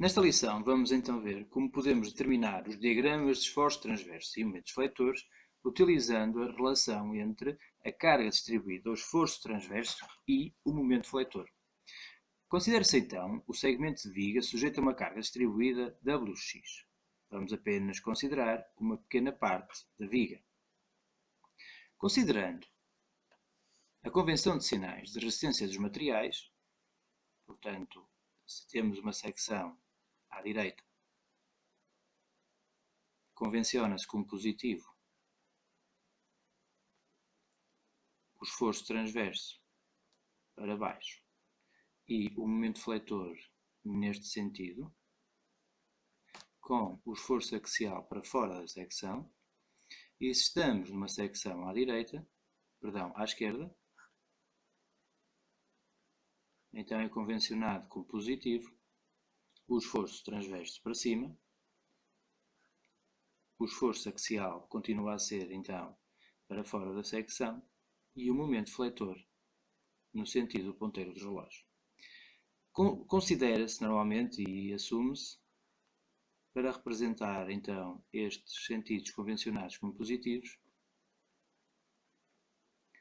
Nesta lição vamos então ver como podemos determinar os diagramas de esforços transversos e momentos fletores utilizando a relação entre a carga distribuída, o esforço transverso e o momento fletor. Considere-se então o segmento de viga sujeito a uma carga distribuída Wx. Vamos apenas considerar uma pequena parte da viga. Considerando a convenção de sinais de resistência dos materiais, portanto, se temos uma secção à direita, convenciona-se como positivo o esforço transverso para baixo e o momento fletor neste sentido, com o esforço axial para fora da secção, e se estamos numa secção à esquerda, então é convencionado como positivo o esforço transverso para cima, o esforço axial continua a ser então para fora da secção e o momento fletor no sentido do ponteiro do relógio. Considera-se normalmente e assume-se, para representar então estes sentidos convencionados como positivos,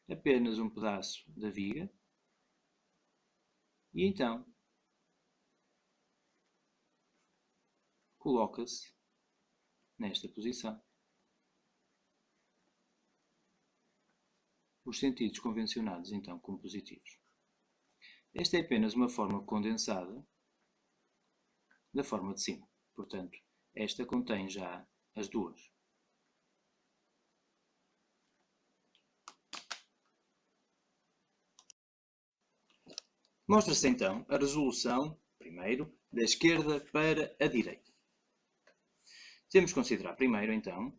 apenas um pedaço da viga e então coloca-se nesta posição os sentidos convencionados então como positivos. Esta é apenas uma forma condensada da forma de cima. Portanto, esta contém já as duas. Mostra-se então a resolução, primeiro, da esquerda para a direita. Temos que considerar primeiro, então,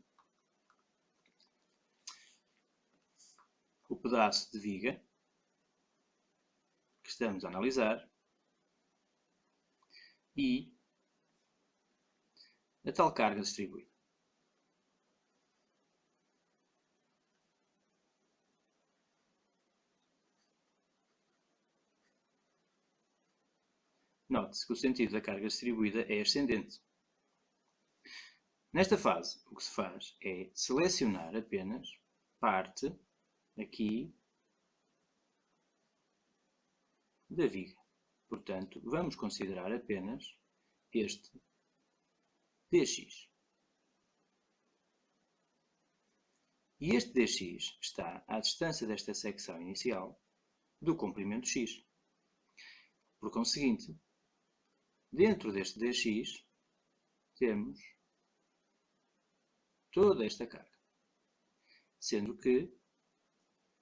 o pedaço de viga que estamos a analisar e a tal carga distribuída. Note-se que o sentido da carga distribuída é ascendente. Nesta fase, o que se faz é selecionar apenas parte aqui da viga. Portanto, vamos considerar apenas este dx. E este dx está à distância desta secção inicial do comprimento x. Por conseguinte, dentro deste dx temos toda esta carga, sendo que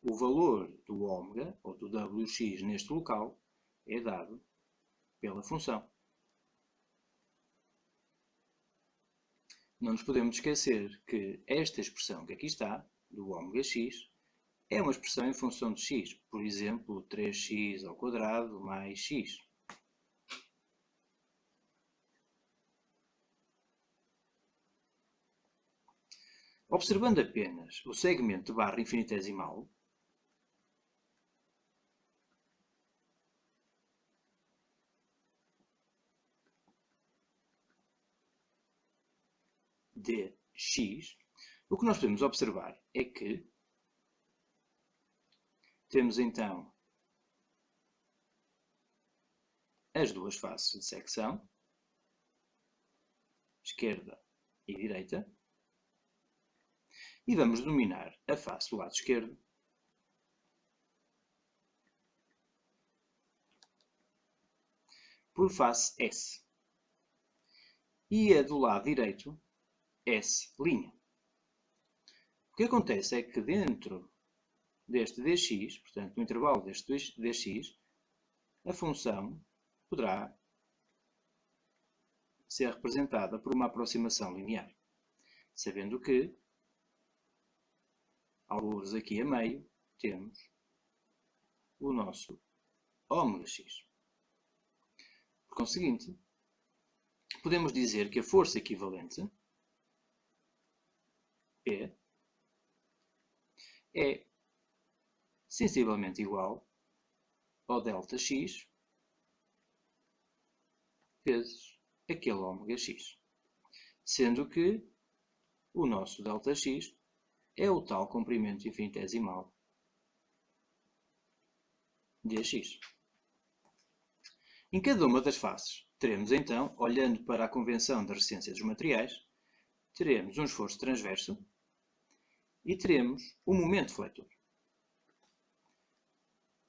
o valor do ômega, ou do Wx neste local, é dado pela função. Não nos podemos esquecer que esta expressão que aqui está, do ômega-x, é uma expressão em função de x, por exemplo, 3x ao quadrado mais x. Observando apenas o segmento de barra infinitesimal, dx, o que nós podemos observar é que temos então as duas faces de secção, esquerda e direita, e vamos denominar a face do lado esquerdo por face S e a do lado direito S'. O que acontece é que dentro deste dx, portanto no intervalo deste dx, a função poderá ser representada por uma aproximação linear, sabendo que, alguns aqui a meio, temos o nosso ômega-x. Por conseguinte, podemos dizer que a força equivalente P é sensivelmente igual ao ΔX vezes aquele ômega-x. Sendo que o nosso ΔX é o tal comprimento infinitesimal dx. Em cada uma das faces, teremos então, olhando para a convenção da resistência dos materiais, teremos um esforço transverso e teremos um momento fletor.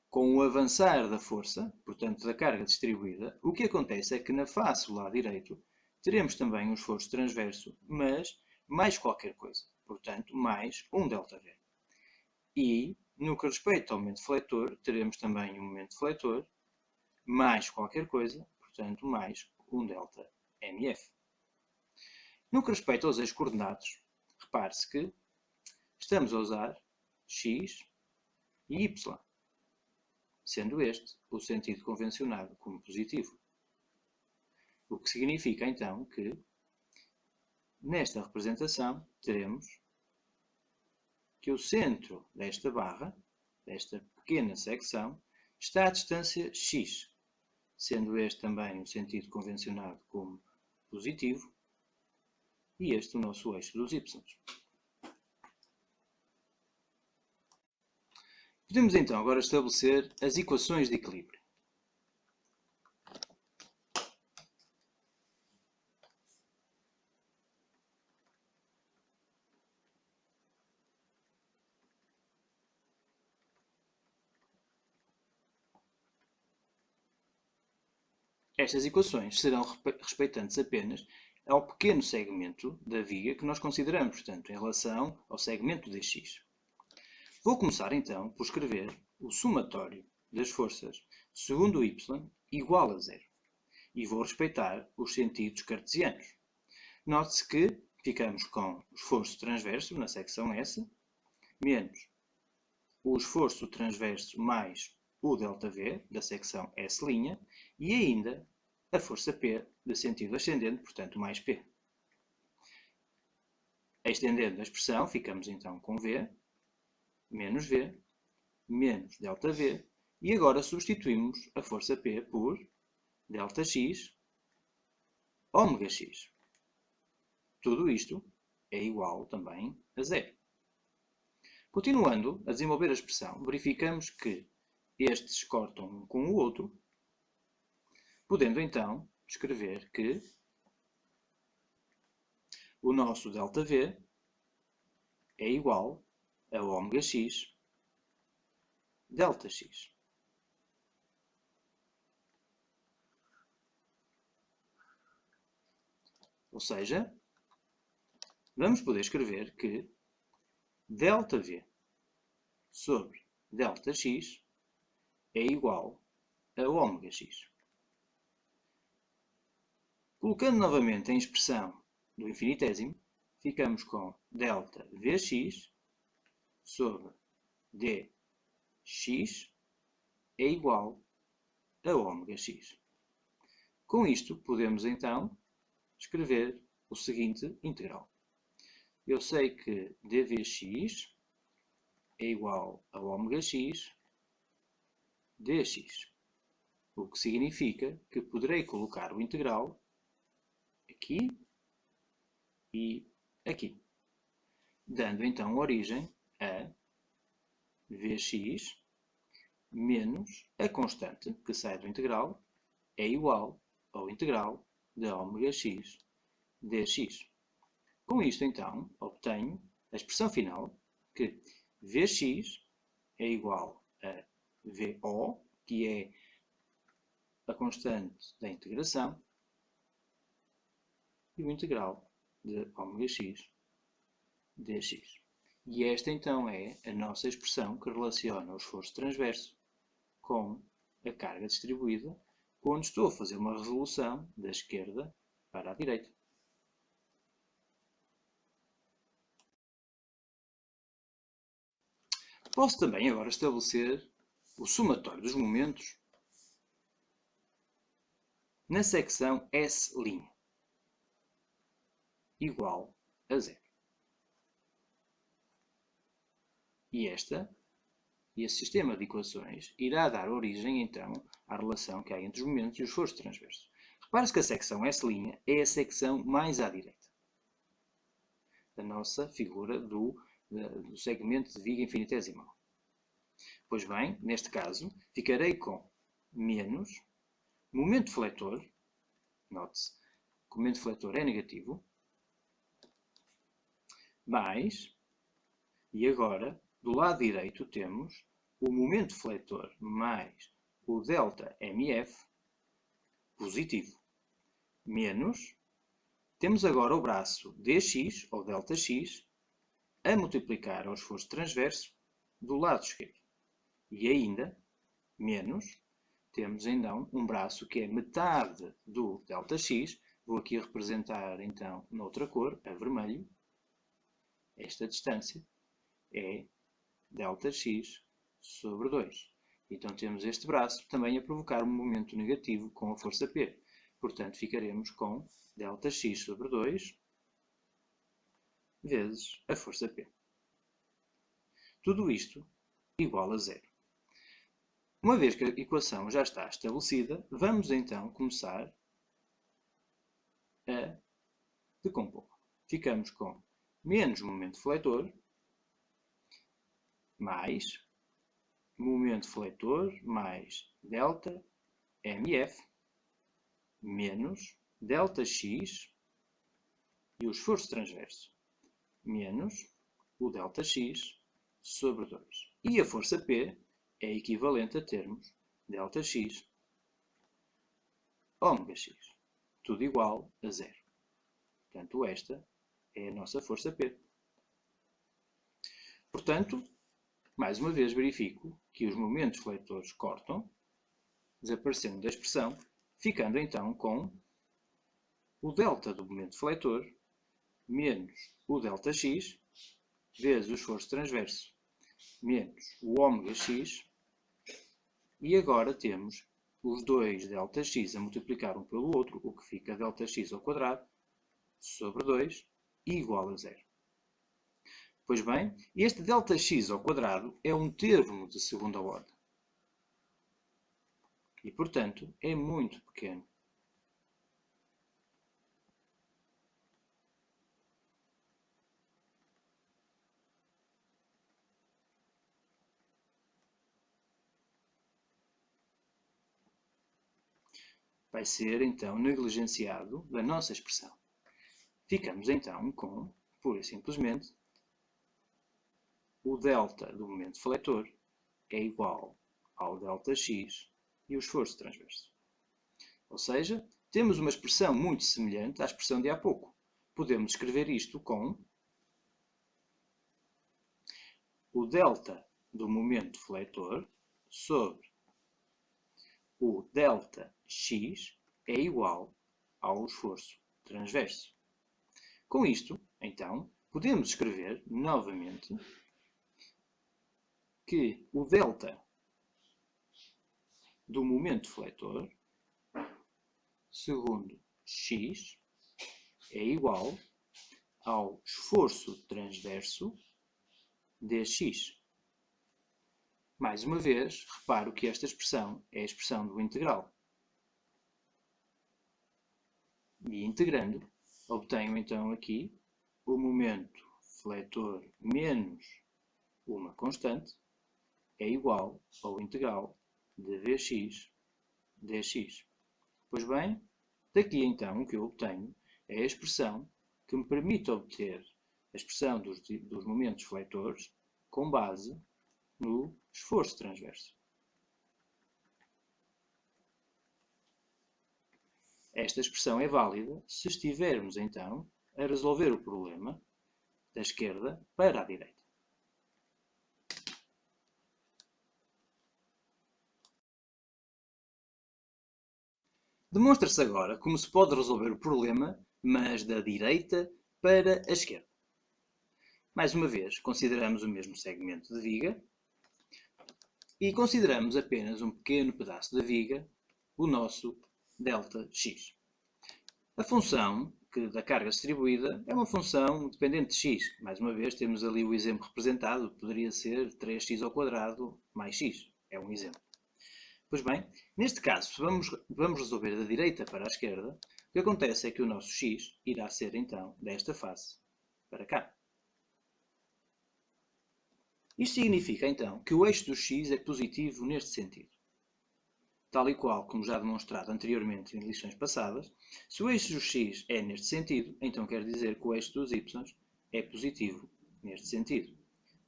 Com o avançar da força, portanto da carga distribuída, o que acontece é que na face do lado direito teremos também um esforço transverso, mas mais qualquer coisa, portanto mais um ΔV. E, no que respeita ao momento fletor, teremos também um momento fletor, mais qualquer coisa, portanto mais um ΔMF. No que respeita aos eixos coordenados, repare-se que estamos a usar x e y, sendo este o sentido convencionado como positivo. O que significa então que, nesta representação, teremos que o centro desta barra, desta pequena secção, está à distância x, sendo este também o sentido convencionado como positivo, e este o nosso eixo dos y. Podemos então agora estabelecer as equações de equilíbrio. Estas equações serão respeitantes apenas ao pequeno segmento da viga que nós consideramos, portanto, em relação ao segmento dx. Vou começar então por escrever o somatório das forças segundo y igual a zero. E vou respeitar os sentidos cartesianos. Note-se que ficamos com o esforço transverso na secção S, menos o esforço transverso mais o ΔV da secção S', e ainda a força P de sentido ascendente, portanto mais P. Estendendo a expressão, ficamos então com V, menos ΔV, e agora substituímos a força P por ΔX, ômega-x. Tudo isto é igual também a zero. Continuando a desenvolver a expressão, verificamos que estes cortam um com o outro, podendo então escrever que o nosso ΔV é igual a ômega-x ΔX. Ou seja, vamos poder escrever que ΔV sobre ΔX é igual a ômega-x. Colocando novamente em expressão do infinitésimo, ficamos com ΔVx sobre dx é igual a ômega-x. Com isto, podemos então escrever o seguinte integral. Eu sei que dvx é igual a ômega-x dx, o que significa que poderei colocar o integral aqui e aqui, dando então origem a Vx menos a constante que sai do integral é igual ao integral de ômega-x dx. Com isto, então, obtenho a expressão final que Vx é igual a Vo, que é a constante da integração, e o integral de ômega-x dx. E esta então é a nossa expressão que relaciona o esforço transverso com a carga distribuída, quando estou a fazer uma resolução da esquerda para a direita. Posso também agora estabelecer o somatório dos momentos na secção S' igual a zero. E esse sistema de equações irá dar origem, então, à relação que há entre os momentos e o esforço transverso. Repare-se que a secção S' é a secção mais à direita da nossa figura do segmento de viga infinitesimal. Pois bem, neste caso, ficarei com menos momento fletor, note-se que o momento fletor é negativo, mais, e agora, do lado direito temos o momento fletor mais o delta MF positivo, menos, temos agora o braço dx, ou Δx, a multiplicar ao esforço transverso do lado esquerdo. E ainda, menos, temos então um braço que é metade do Δx, vou aqui representar então noutra cor, a vermelho, esta distância é Δx sobre 2. Então temos este braço também a provocar um momento negativo com a força P. Portanto, ficaremos com Δx sobre 2 vezes a força P. Tudo isto igual a zero. Uma vez que a equação já está estabelecida, vamos então começar a decompor. Ficamos com menos momento fletor mais momento fletor mais delta MF menos Δx e o esforço transverso menos o Δx sobre 2. E a força P é equivalente a termos Δx ômega-x. Tudo igual a zero. Portanto, esta é a nossa força P. Portanto, mais uma vez verifico que os momentos fletores cortam, desaparecendo da expressão, ficando então com o delta do momento fletor menos o Δx vezes o esforço transverso menos o ômega-x, e agora temos os dois Δx a multiplicar um pelo outro, o que fica Δx ao quadrado sobre 2 igual a zero. Pois bem, este Δx ao quadrado é um termo de segunda ordem. E, portanto, é muito pequeno. Vai ser, então, negligenciado da nossa expressão. Ficamos, então, com, pura e simplesmente, o delta do momento fletor é igual ao Δx e o esforço transverso. Ou seja, temos uma expressão muito semelhante à expressão de há pouco. Podemos escrever isto com o delta do momento fletor sobre o Δx é igual ao esforço transverso. Com isto, então, podemos escrever novamente que o delta do momento fletor segundo x é igual ao esforço transverso dx. Mais uma vez, reparo que esta expressão é a expressão do integral. E integrando, obtenho então aqui o momento fletor menos uma constante é igual ao integral de Vx dx. Pois bem, daqui então o que eu obtenho é a expressão que me permite obter a expressão dos momentos fletores com base no esforço transverso. Esta expressão é válida se estivermos então a resolver o problema da esquerda para a direita. Demonstra-se agora como se pode resolver o problema, mas da direita para a esquerda. Mais uma vez, consideramos o mesmo segmento de viga e consideramos apenas um pequeno pedaço da viga, o nosso Δx. A função da carga distribuída é uma função dependente de x. Mais uma vez, temos ali o exemplo representado, poderia ser 3x² mais x. É um exemplo. Pois bem, neste caso, vamos resolver da direita para a esquerda. O que acontece é que o nosso x irá ser, então, desta face para cá. Isto significa, então, que o eixo do x é positivo neste sentido. Tal e qual como já demonstrado anteriormente em lições passadas, se o eixo do x é neste sentido, então quer dizer que o eixo dos y é positivo neste sentido,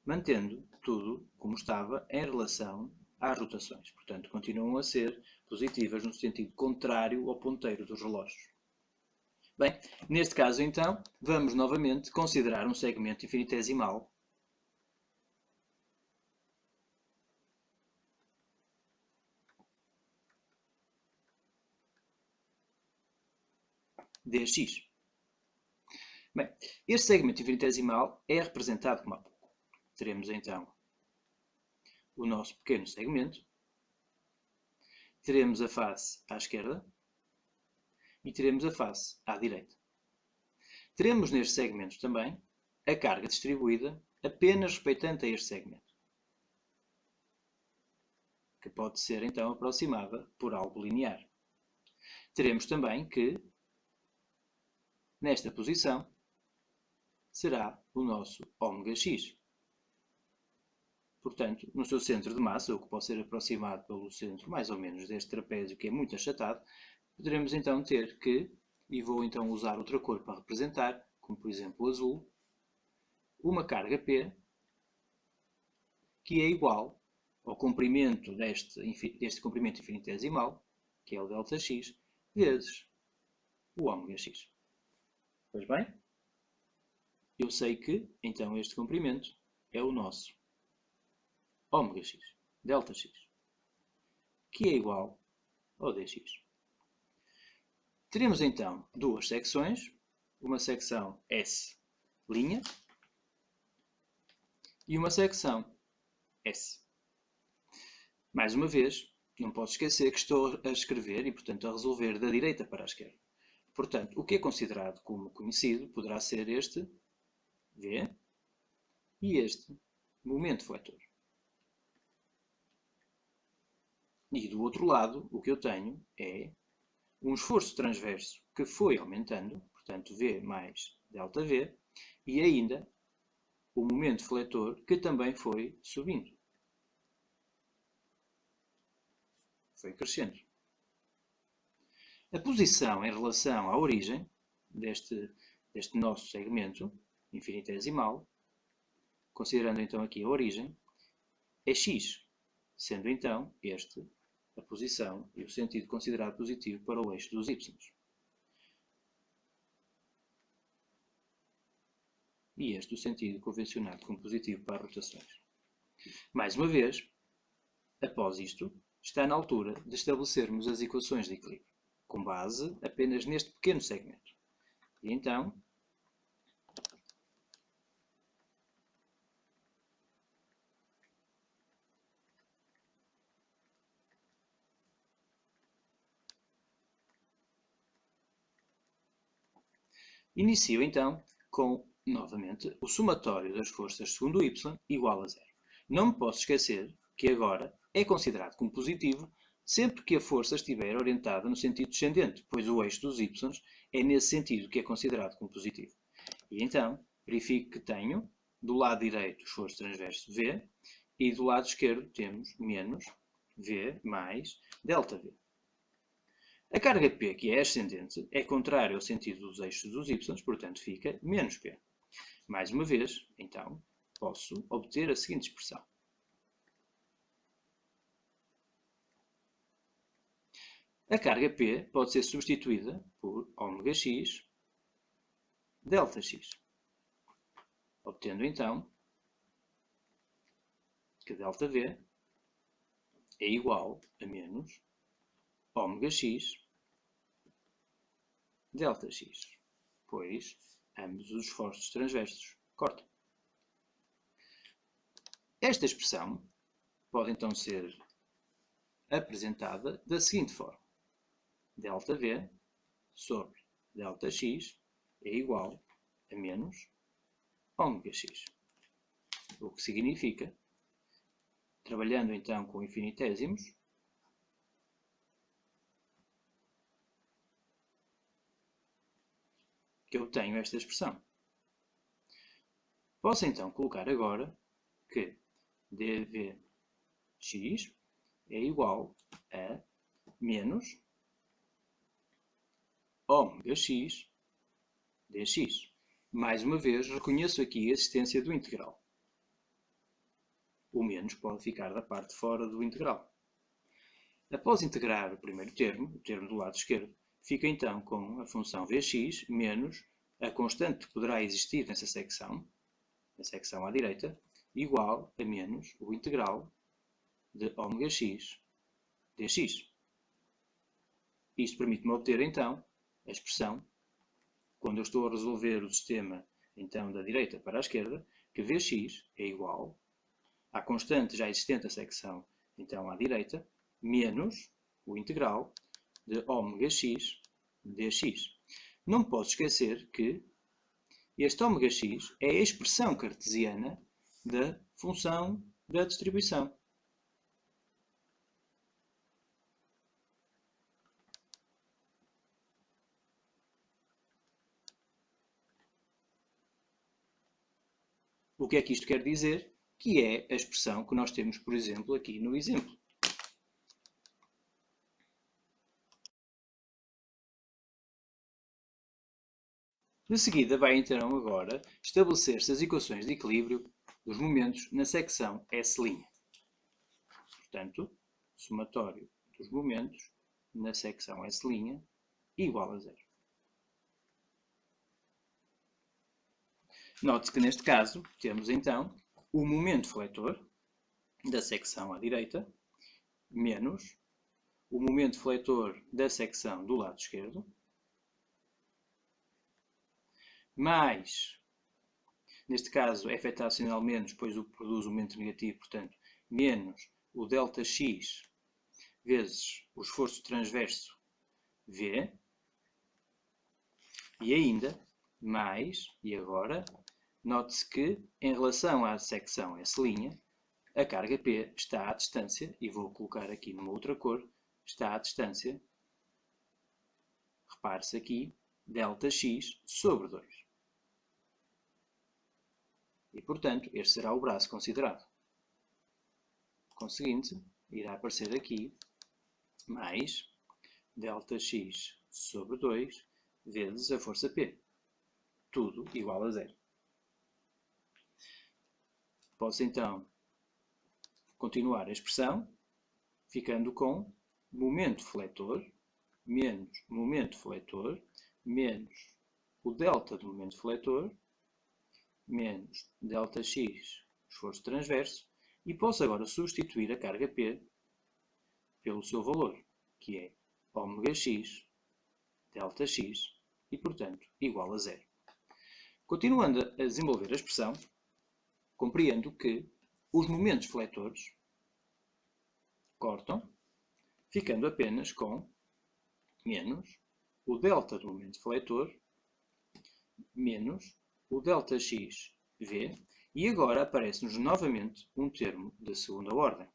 mantendo tudo como estava em relação às rotações. Portanto, continuam a ser positivas no sentido contrário ao ponteiro dos relógios. Bem, neste caso, então, vamos novamente considerar um segmento infinitesimal dx. Bem, este segmento infinitesimal é representado como há pouco. Teremos então o nosso pequeno segmento, teremos a face à esquerda e teremos a face à direita. Teremos neste segmento também a carga distribuída apenas respeitante a este segmento, que pode ser então aproximada por algo linear. Teremos também que, nesta posição, será o nosso ômega-x. Portanto, no seu centro de massa, o que pode ser aproximado pelo centro mais ou menos deste trapézio, que é muito achatado, poderemos então ter que, e vou então usar outra cor para representar, como por exemplo o azul, uma carga P que é igual ao comprimento deste comprimento infinitesimal, que é o ΔX, vezes o ômega-x. Pois bem, eu sei que, então, este comprimento é o nosso ômega-x, ΔX, que é igual ao dx. Teremos, então, duas secções, uma secção S' e uma secção S. Mais uma vez, não posso esquecer que estou a escrever e, portanto, a resolver da direita para a esquerda. Portanto, o que é considerado como conhecido poderá ser este V e este momento fletor. E do outro lado, o que eu tenho é um esforço transverso que foi aumentando, portanto, V mais ΔV, e ainda o momento fletor que também foi subindo. Foi crescendo. A posição em relação à origem deste nosso segmento infinitesimal, considerando então aqui a origem, é x, sendo então este a posição e o sentido considerado positivo para o eixo dos y. E este o sentido convencionado como positivo para as rotações. Mais uma vez, após isto, está na altura de estabelecermos as equações de equilíbrio, com base apenas neste pequeno segmento. E então, inicio então com, novamente, o somatório das forças segundo y igual a zero. Não me posso esquecer que agora é considerado como positivo sempre que a força estiver orientada no sentido descendente, pois o eixo dos y é nesse sentido que é considerado como positivo. E então, verifico que tenho do lado direito o esforço transverso V e do lado esquerdo temos menos V mais ΔV. A carga P, que é ascendente, é contrária ao sentido dos eixos dos y, portanto fica menos P. Mais uma vez, então, posso obter a seguinte expressão. A carga P pode ser substituída por ômega-x ΔX, obtendo então que ΔV é igual a menos ômega-x ΔX, pois ambos os esforços transversos cortam. Esta expressão pode então ser apresentada da seguinte forma. ΔV sobre ΔX é igual a menos ômega-x, o que significa, trabalhando então com infinitésimos, que eu tenho esta expressão. Posso então colocar agora que dvx é igual a menos ômega x dx. Mais uma vez, reconheço aqui a existência do integral. O menos pode ficar da parte de fora do integral. Após integrar o primeiro termo, o termo do lado esquerdo, fica então com a função vx menos a constante que poderá existir nessa secção, a secção à direita, igual a menos o integral de ômega x dx. Isto permite-me obter então a expressão, quando eu estou a resolver o sistema então da direita para a esquerda, que vx é igual à constante já existente da secção então à direita, menos o integral de ômega x dx. Não posso esquecer que este ômega x é a expressão cartesiana da função da distribuição. O que é que isto quer dizer? Que é a expressão que nós temos, por exemplo, aqui no exemplo. De seguida, vai então agora estabelecer-se as equações de equilíbrio dos momentos na secção S'. Portanto, somatório dos momentos na secção S' igual a zero. Note que neste caso temos então o momento fletor da secção à direita menos o momento fletor da secção do lado esquerdo mais, neste caso é efetacional menos, pois o que produz o momento negativo, portanto, menos o ΔX vezes o esforço transverso V, e ainda mais, e agora, note-se que, em relação à secção S', a carga P está à distância, e vou colocar aqui numa outra cor, está à distância, repare-se aqui, ΔX sobre 2. E, portanto, este será o braço considerado. Conseguinte, irá aparecer aqui mais ΔX sobre 2 vezes a força P. Tudo igual a zero. Posso então continuar a expressão, ficando com momento fletor menos momento fletor menos o delta do momento fletor menos ΔX esforço transverso, e posso agora substituir a carga P pelo seu valor, que é ômega x ΔX, e portanto igual a zero. Continuando a desenvolver a expressão, compreendo que os momentos fletores cortam, ficando apenas com menos o delta do momento fletor menos o ΔX V, e agora aparece-nos novamente um termo da segunda ordem.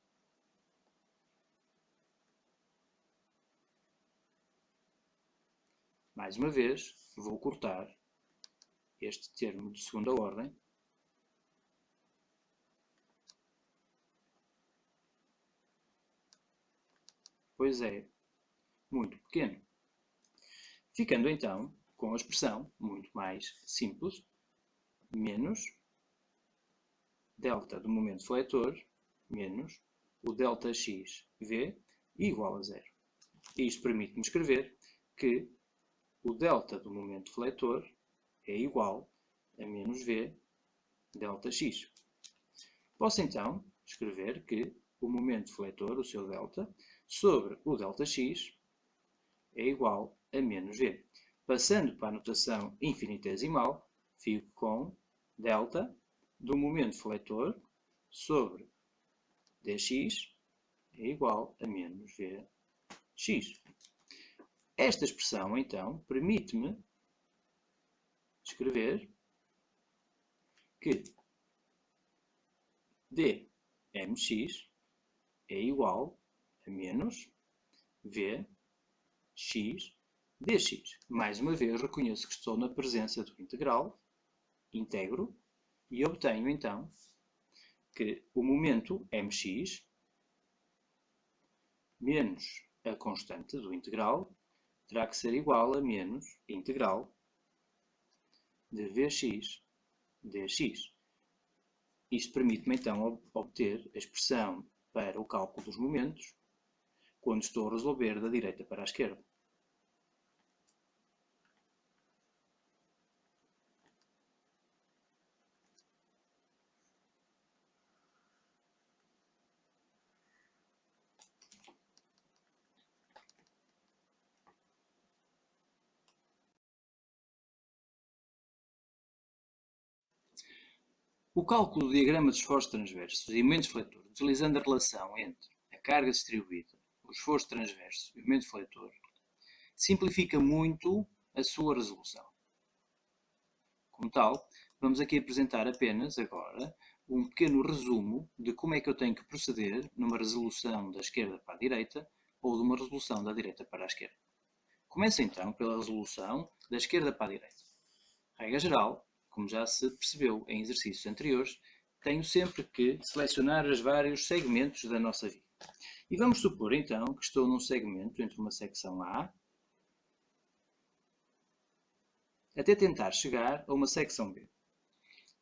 Mais uma vez, vou cortar este termo de segunda ordem pois é muito pequeno. Ficando então com a expressão muito mais simples, menos delta do momento fletor menos o ΔX V igual a zero. Isto permite-me escrever que o delta do momento fletor é igual a menos V ΔX. Posso então escrever que o momento fletor, o seu delta, sobre o ΔX é igual a menos V. Passando para a notação infinitesimal, fico com delta do momento fletor sobre dx é igual a menos Vx. Esta expressão, então, permite-me escrever que dmx é igual a menos Vx dx. Mais uma vez reconheço que estou na presença do integral, integro, e obtenho então que o momento mx menos a constante do integral terá que ser igual a menos integral de Vx dx. Isto permite-me então obter a expressão para o cálculo dos momentos quando estou a resolver da direita para a esquerda. O cálculo do diagrama de esforços transversos e momento fletor, utilizando a relação entre a carga distribuída, o esforço transverso e o momento fletor, simplifica muito a sua resolução. Como tal, vamos aqui apresentar apenas agora um pequeno resumo de como é que eu tenho que proceder numa resolução da esquerda para a direita ou de uma resolução da direita para a esquerda. Começo então pela resolução da esquerda para a direita. Regra geral, como já se percebeu em exercícios anteriores, tenho sempre que selecionar os vários segmentos da nossa via. E vamos supor então que estou num segmento entre uma secção A até tentar chegar a uma secção B.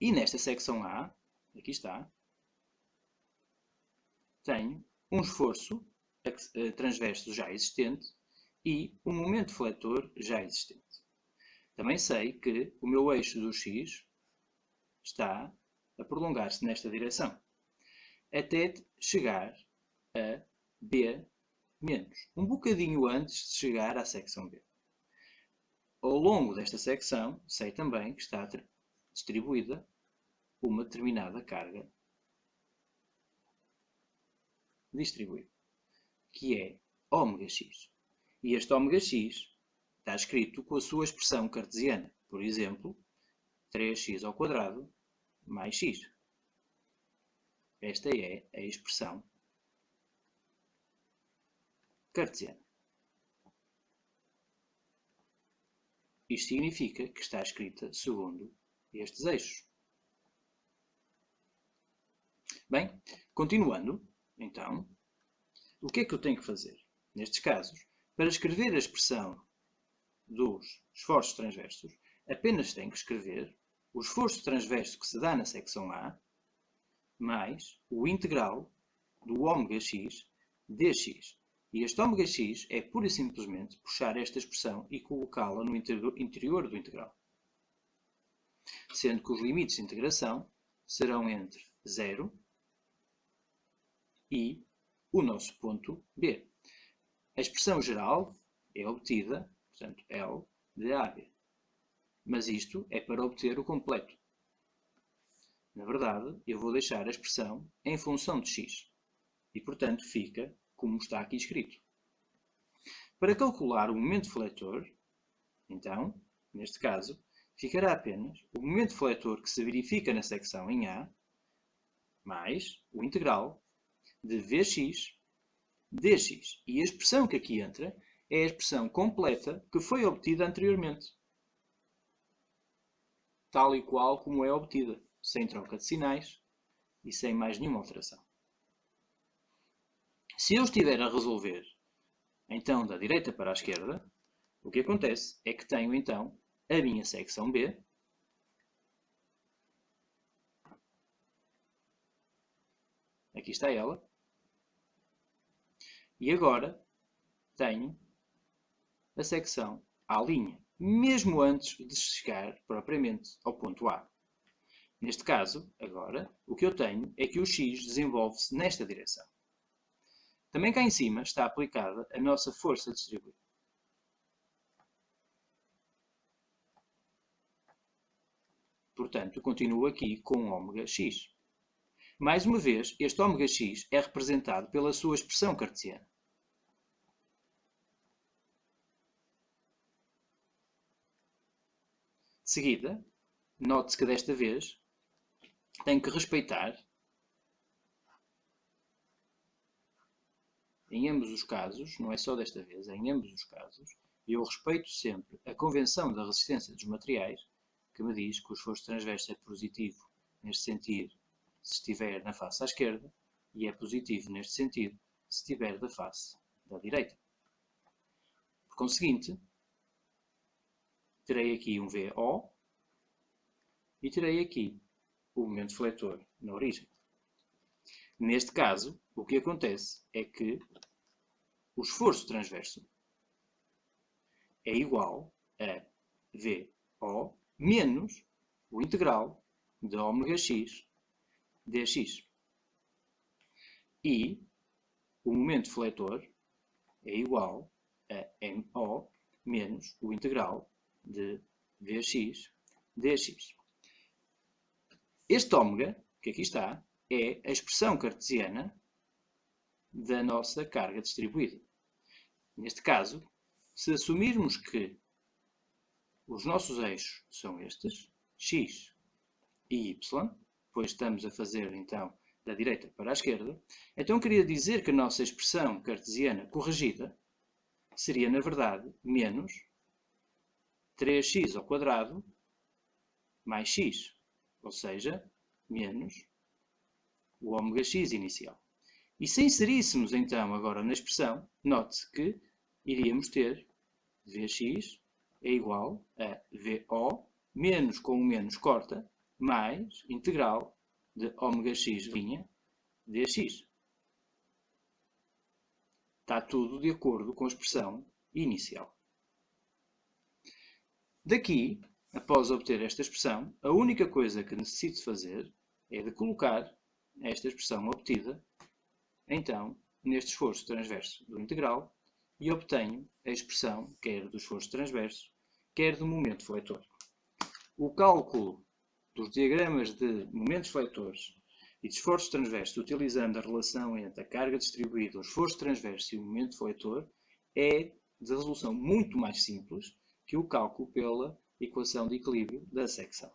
E nesta secção A, aqui está, tenho um esforço transverso já existente e um momento fletor já existente. Também sei que o meu eixo do X está a prolongar-se nesta direção, até chegar a B-, um bocadinho antes de chegar à secção B. Ao longo desta secção, sei também que está distribuída uma determinada carga distribuída, que é ω(x). E este ω(x) está escrito com a sua expressão cartesiana. Por exemplo, 3x² mais x. Esta é a expressão cartesiana. Isto significa que está escrita segundo estes eixos. Bem, continuando, então, o que é que eu tenho que fazer? Nestes casos, para escrever a expressão dos esforços transversos, apenas tenho que escrever o esforço transverso que se dá na secção A mais o integral do ω(x) dx. E este ω(x) é pura e simplesmente puxar esta expressão e colocá-la no interior do integral. Sendo que os limites de integração serão entre 0 e o nosso ponto B. A expressão geral é obtida, portanto, L de AB. Mas isto é para obter o completo. Na verdade, eu vou deixar a expressão em função de x. E, portanto, fica como está aqui escrito. Para calcular o momento fletor, então, neste caso, ficará apenas o momento fletor que se verifica na secção em A, mais o integral de Vx dx. E a expressão que aqui entra é a expressão completa que foi obtida anteriormente. Tal e qual como é obtida, sem troca de sinais e sem mais nenhuma alteração. Se eu estiver a resolver, então, da direita para a esquerda, o que acontece é que tenho, então, a minha secção B, aqui está ela, e agora tenho a secção A', mesmo antes de chegar propriamente ao ponto A. Neste caso, agora, o que eu tenho é que o x desenvolve-se nesta direção. Também cá em cima está aplicada a nossa força distribuída. Portanto, continuo aqui com ω(x). Mais uma vez, este ω(x) é representado pela sua expressão cartesiana. De seguida, note-se que desta vez tenho que respeitar, em ambos os casos, não é só desta vez, é em ambos os casos, eu respeito sempre a convenção da resistência dos materiais, que me diz que o esforço transverso é positivo neste sentido se estiver na face à esquerda e é positivo neste sentido se estiver da face da direita. Por conseguinte, terei aqui um VO e terei aqui o momento fletor na origem. Neste caso, o que acontece é que o esforço transverso é igual a VO menos o integral de ômega-x dx. E o momento fletor é igual a MO menos o integral de Vx dx. Este ômega, que aqui está, é a expressão cartesiana da nossa carga distribuída. Neste caso, se assumirmos que os nossos eixos são estes, x e y, pois estamos a fazer então da direita para a esquerda, então queria dizer que a nossa expressão cartesiana corrigida seria, na verdade, menos 3x ao quadrado mais x, ou seja, menos o ômega-x inicial. E se inseríssemos então agora na expressão, note-se que iríamos ter Vx é igual a VO menos com o menos corta, mais integral de ômega-x' dx. Está tudo de acordo com a expressão inicial. Daqui, após obter esta expressão, a única coisa que necessito fazer é de colocar esta expressão obtida, então, neste esforço transverso do integral e obtenho a expressão quer do esforço transverso, quer do momento fletor. O cálculo dos diagramas de momentos fletores e de esforços transversos utilizando a relação entre a carga distribuída, o esforço transverso e o momento fletor é de resolução muito mais simples que o cálculo pela equação de equilíbrio da secção.